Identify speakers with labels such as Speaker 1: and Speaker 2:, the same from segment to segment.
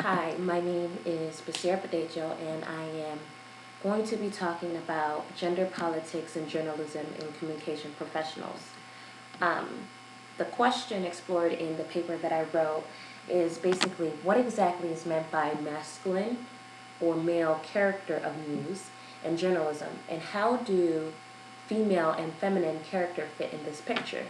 Speaker 1: Hi, my name is Basira Padejo, and I am going to be talking about gender politics in journalism and communication professionals. Um, the question explored in the paper that I wrote is basically what exactly is meant by masculine or male character of news and journalism, and how do female and feminine character fit in this picture?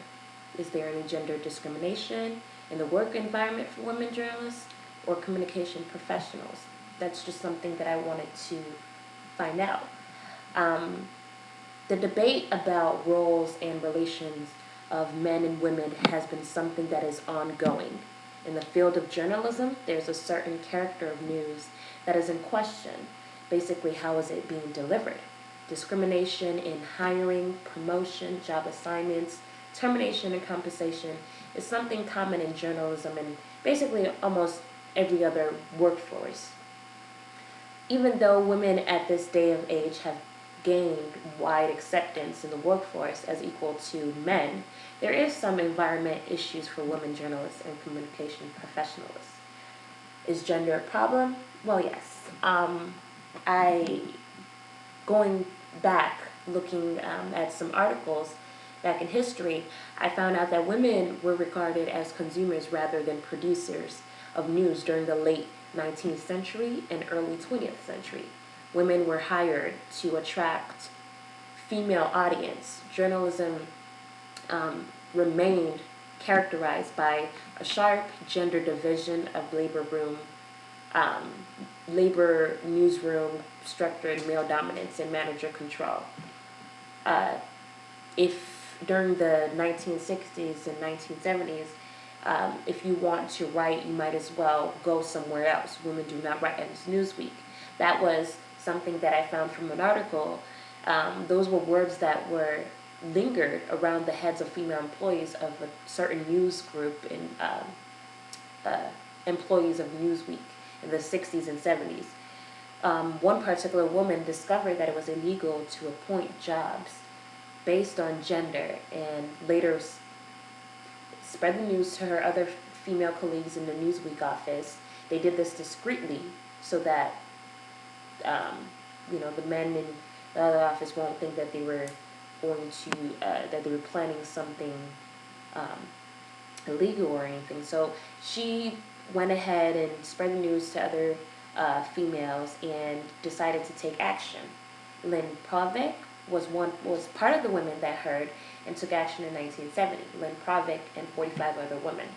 Speaker 1: Is there any gender discrimination in the work environment for women journalists or communication professionals? That's just something that I wanted to find out. Um, the debate about roles and relations of men and women has been something that is ongoing. In the field of journalism, there's a certain character of news that is in question. Basically, how is it being delivered? Discrimination in hiring, promotion, job assignments, termination, and compensation is something common in journalism and basically almost every other workforce. Even though women at this day of age have gained wide acceptance in the workforce as equal to men, there is some environment issues for women journalists and communication professionals. Is gender a problem? Well, yes. I going back looking at some articles back in history, I found out that women were regarded as consumers rather than producers of news during the late 19th century and early 20th century. Women were hired to attract female audience. Journalism remained characterized by a sharp gender division of um, labor newsroom structured male dominance and manager control. Uh, if during the 1960s and 1970s, if you want to write, you might as well go somewhere else. Women do not write at Newsweek. That was something that I found from an article. Those were words that were lingered around the heads of female employees of a certain news group and employees of Newsweek in the 60s and 70s. One particular woman discovered that it was illegal to appoint jobs based on gender and later spread the news to her other female colleagues in the Newsweek office. They did this discreetly so that the men in the other office won't think that they were going to that they were planning something um, illegal or anything. So she went ahead and spread the news to other females and decided to take action. Lynn Provick was part of the women that heard and took action in 1970. Lynn Provick and 45 other women.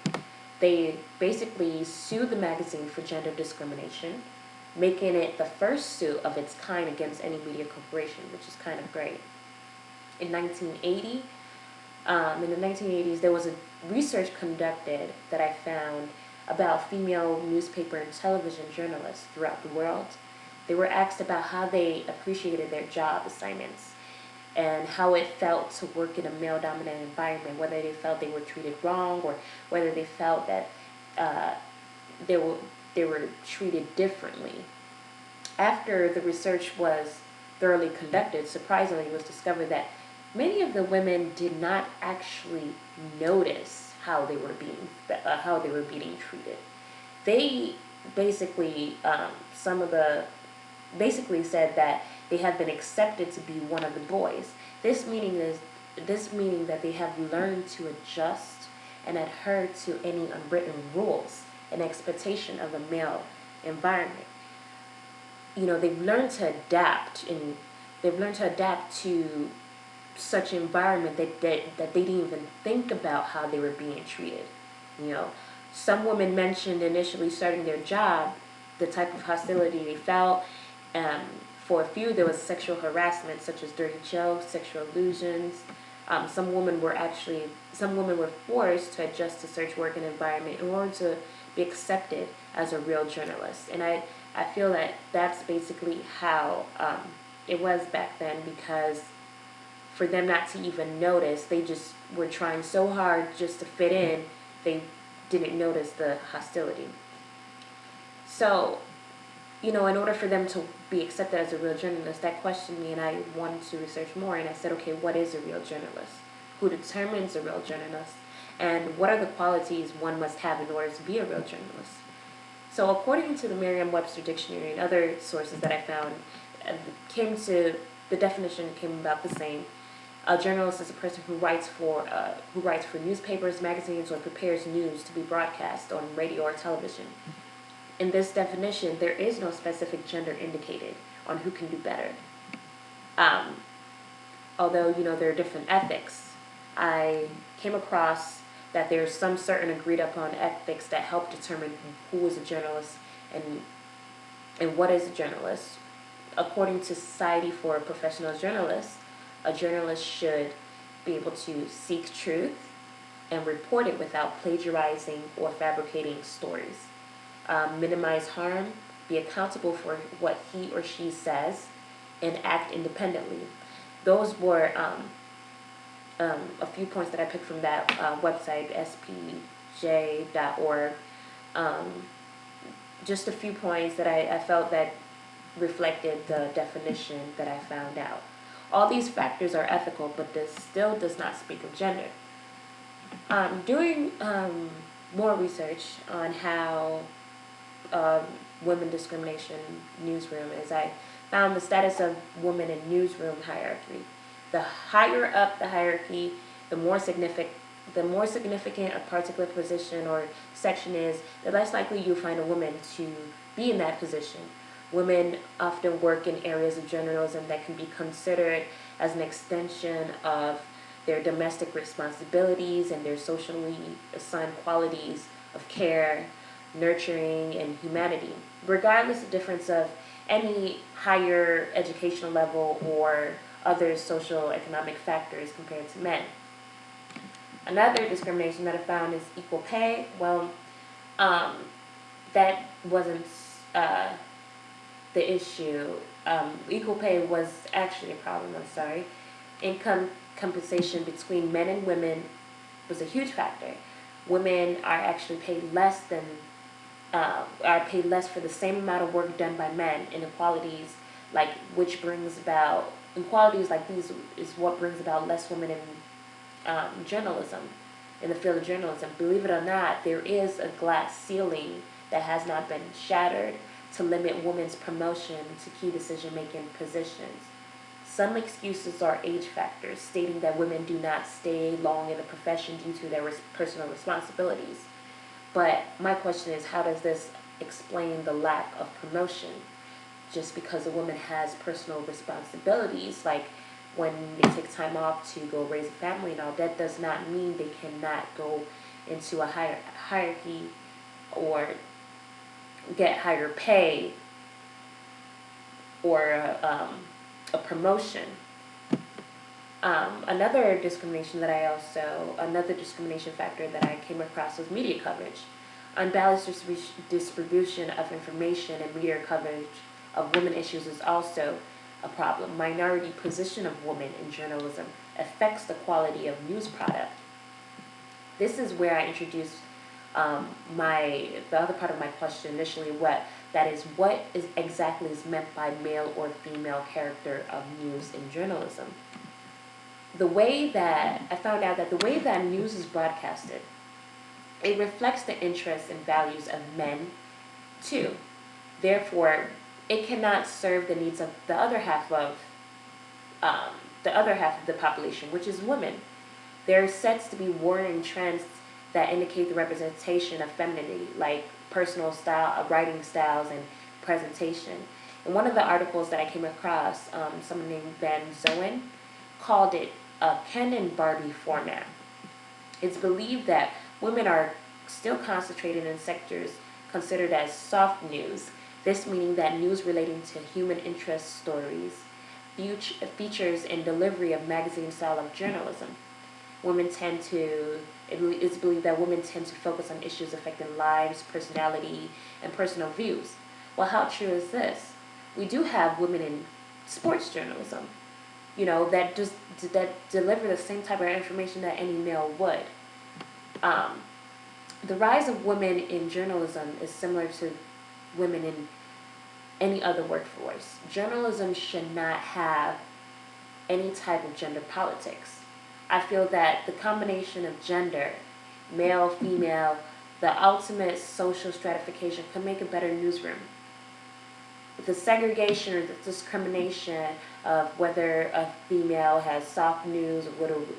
Speaker 1: They basically sued the magazine for gender discrimination, making it the first suit of its kind against any media corporation, which is kind of great. In 1980, in the 1980s, there was a research conducted that I found about female newspaper and television journalists throughout the world. They were asked about how they appreciated their job assignments and how it felt to work in a male-dominant environment, whether they felt they were treated wrong or whether they felt that they were treated differently. After the research was thoroughly conducted, surprisingly, it was discovered that many of the women did not actually notice how they were being treated. They basically basically said that they have been accepted to be one of the boys. This meaning that they have learned to adjust and adhere to any unwritten rules and expectation of a male environment. They've learned to adapt to such environment that they didn't even think about how they were being treated. Some women mentioned initially starting their job the type of hostility they felt. For a few, there was sexual harassment, such as dirty jokes, sexual allusions. Some women were forced to adjust to such work and environment in order to be accepted as a real journalist. And I feel that that's basically how it was back then, because for them not to even notice, they just were trying so hard just to fit in, they didn't notice the hostility. So, in order for them to be accepted as a real journalist, that questioned me, and I wanted to research more, and I said, okay, what is a real journalist? Who determines a real journalist? And what are the qualities one must have in order to be a real journalist? So according to the Merriam-Webster dictionary and other sources that I found, came to the definition came about the same. A journalist is a person who writes for newspapers, magazines, or prepares news to be broadcast on radio or television. In this definition, there is no specific gender indicated on who can do better. Um, Although there are different ethics, I came across that there's some certain agreed upon ethics that help determine who is a journalist and what is a journalist. According to Society for Professional Journalists, a journalist should be able to seek truth and report it without plagiarizing or fabricating stories. Minimize harm, be accountable for what he or she says, and act independently. Those were a few points that I picked from that website, spj.org. Um, just a few points that I felt that reflected the definition that I found out. All these factors are ethical, but this still does not speak of gender. Doing more research on how women discrimination newsroom is, I found the status of women in newsroom hierarchy. The higher up the hierarchy, the more significant a particular position or section is, the less likely you'll find a woman to be in that position. Women often work in areas of journalism that can be considered as an extension of their domestic responsibilities and their socially assigned qualities of care, nurturing, and humanity, regardless of difference of any higher educational level or other social economic factors compared to men. Another discrimination that I found is equal pay. Well, that wasn't the issue. Equal pay was actually a problem, I'm sorry. Income compensation between men and women was a huge factor. Women are actually paid less for the same amount of work done by men. Inequalities like these is what brings about less women in journalism, in the field of journalism. Believe it or not, there is a glass ceiling that has not been shattered to limit women's promotion to key decision-making positions. Some excuses are age factors, stating that women do not stay long in the profession due to their personal responsibilities. But my question is, how does this explain the lack of promotion? Just because a woman has personal responsibilities, like when they take time off to go raise a family and all, that does not mean they cannot go into a higher hierarchy or get higher pay or a promotion. Another discrimination factor that I came across was media coverage. Unbalanced distribution of information and media coverage of women issues is also a problem. Minority position of women in journalism affects the quality of news product. This is where I introduced the other part of my question initially, what is exactly meant by male or female character of news in journalism. The way that I found out that the way that news is broadcasted, it reflects the interests and values of men too. Therefore, it cannot serve the needs of the other half of the population, which is women. There are said to be warring trends that indicate the representation of femininity, like personal style, writing styles, and presentation. In one of the articles that I came across, someone named Van Zoen called it a Ken and Barbie format. It's believed that women are still concentrated in sectors considered as soft news, this meaning that news relating to human interest stories features and delivery of magazine style of journalism. It's believed that women tend to focus on issues affecting lives, personality, and personal views. Well, how true is this? We do have women in sports journalism, that deliver the same type of information that any male would. The rise of women in journalism is similar to women in any other workforce. Journalism should not have any type of gender politics. I feel that the combination of gender, male, female, the ultimate social stratification could make a better newsroom. The segregation or the discrimination of whether a female has soft news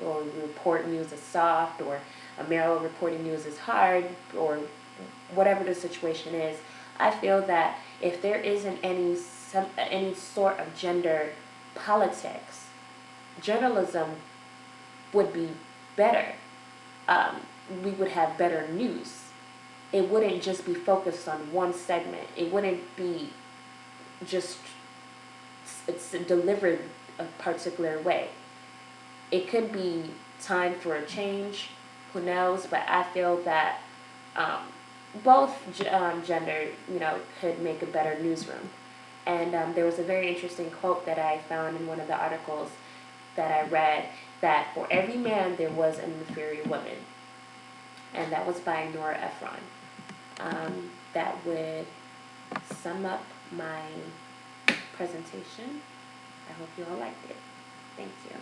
Speaker 1: or report news as soft, or a male reporting news is hard, or whatever the situation is, I feel that if there isn't any sort of gender politics, journalism would be better. We would have better news. It wouldn't just be focused on one segment. It wouldn't be just it's delivered a particular way. It could be time for a change, who knows? But I feel that both gender, could make a better newsroom. And there was a very interesting quote that I found in one of the articles that I read, that for every man there was an inferior woman, and that was by Nora Ephron. That would sum up my presentation. I hope you all liked it. Thank you.